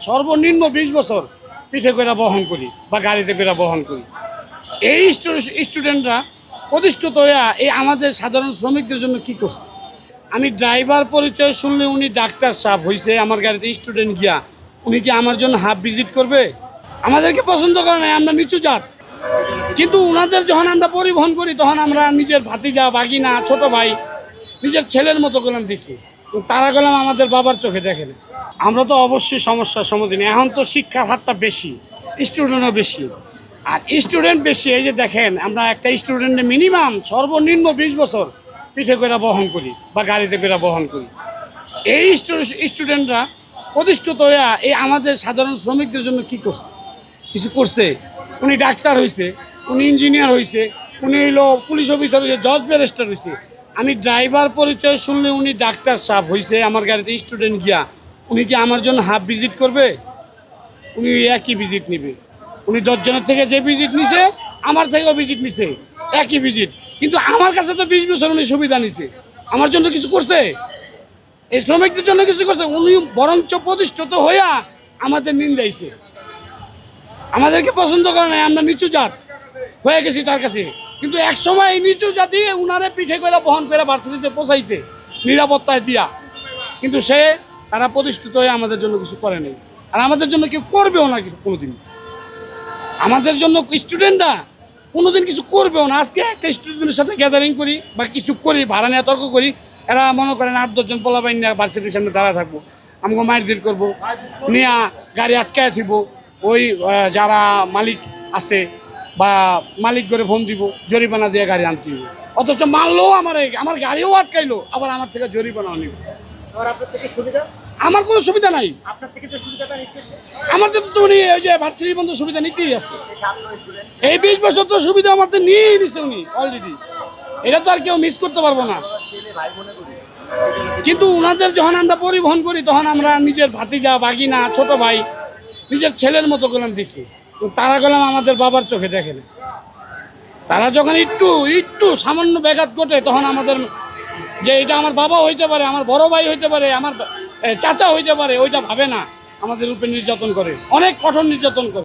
সর্বনিম্ন 20 বছর পিঠে করে বহন করি বা গাড়িতে করে বহন করি। এই স্টুডেন্টরা প্রতিষ্ঠিত হয়ে এই আমাদের সাধারণ শ্রমিকদের জন্য কি করছে। আমি ড্রাইভার পরিচয় শুনলে উনি ডাক্তার সাহেব হয়েছে, আমার গাড়িতে স্টুডেন্ট গিয়া উনি কি আমার জন্য হাফ ভিজিট করবে? আমাদেরকে পছন্দ করে না, আমরা নিচু জাত। কিন্তু ওনাদের যখন আমরা পরিবহন করি তখন আমরা নিজের ভাতিজা, বাগিনা, ছোট ভাই, নিজের ছেলের মতো করলাম দেখি। তারা গেলাম আমাদের বাবার চোখে দেখে না। আমরা তো অবশ্যই সমস্যার সম্মুখীন। এখন তো শিক্ষার হারটা বেশি, স্টুডেন্টও বেশি। আর স্টুডেন্ট বেশি, এই যে দেখেন আমরা একটা স্টুডেন্টের মিনিমাম সর্বনিম্ন 20 বছর পিঠে করে বহন করি বা গাড়িতে করে বহন করি। এই স্টুডেন্টরা প্রতিষ্ঠিত হয়ে এই আমাদের সাধারণ শ্রমিকদের জন্য কি করছে, কিছু করছে। উনি ডাক্তার হয়েছে, উনি ইঞ্জিনিয়ার হয়েছে, উনি হইলো পুলিশ অফিসার হয়েছে, জজ ব্যারিস্টার হয়েছে। আমি ড্রাইভার পরিচয় শুনলে উনি ডাক্তার সাহেব হয়েছে, আমার গাড়িতে স্টুডেন্ট গিয়া উনি কি আমার জন্য হাফ ভিজিট করবে? উনি একই ভিজিট নিবে। উনি 10 জনের থেকে যে ভিজিট নিছে আমার থেকেও ভিজিট নিছে, একই ভিজিট। কিন্তু আমার কাছে তো 20 বছর উনি সুবিধা নিছে, আমার জন্য কিছু করছে? এই শ্রমিকদের জন্য কিছু করছে? উনি বরঞ্চ প্রতিষ্ঠিত হইয়া আমাদের নিন্দাইছে। আমাদেরকে পছন্দ করে না, আমরা নিচু জাত হয়ে গেছি তার কাছে। কিন্তু এক সময় এই নিচু জাতি উনারে পিঠে করে বহন করে ভার্সিটিতে পৌঁছাইছে নিরাপত্তায় দিয়া। কিন্তু তারা প্রতিষ্ঠিত হয়ে আমাদের জন্য কিছু করে নাই, আর আমাদের জন্য কেউ করবেও না কিছু কোনোদিন। আমাদের জন্য স্টুডেন্টরা কোনোদিন কিছু করবেও না। আজকে একটা স্টুডেন্টের সাথে গ্যাদারিং করি বা কিছু করি, ভাড়া নিয়ে তর্ক করি, এরা মনে করেন 8-10 জন পোলাপাইন নিয়ে ভার্সিটির সামনে দাঁড়া থাকবো, আমাকে মারধর করবো, নিয়ে গাড়ি আটকায় থিব। ওই যারা মালিক আছে বা মালিক করে ফোন দিব, জরিমানা দিয়ে গাড়ি আনতে দিব। অথচ মারলেও আমার গাড়িও আটকাইলো, আবার আমার থেকে জরিমানাও নিব। আমার কোনো সুবিধা নাই, আমাদের তো উনি ওই যে ভার্সিটি বন্ধ সুবিধা নিতেই আছে। এই 20 বছর তো সুবিধা আমাদের নিয়েই নিছে উনি অলরেডি, এটা তো আর কেউ মিস করতে পারবো না। কিন্তু ওনাদের যখন আমরা পরিবহন করি তখন আমরা নিজের ভাতিজা, বাগিনা, ছোট ভাই, নিজের ছেলের মতো করলাম দেখি। তারা গেলাম আমাদের বাবার চোখে দেখে না। তারা যখন একটু সামান্য ব্যাঘাত ঘটে তখন আমাদের যে এটা আমার বাবা হইতে পারে, আমার বড় ভাই হইতে পারে, আমার চাচা হইতে পারে, ওইটা ভাবে না। আমাদের উপরে নির্যাতন করে, অনেক কঠোর নির্যাতন করে।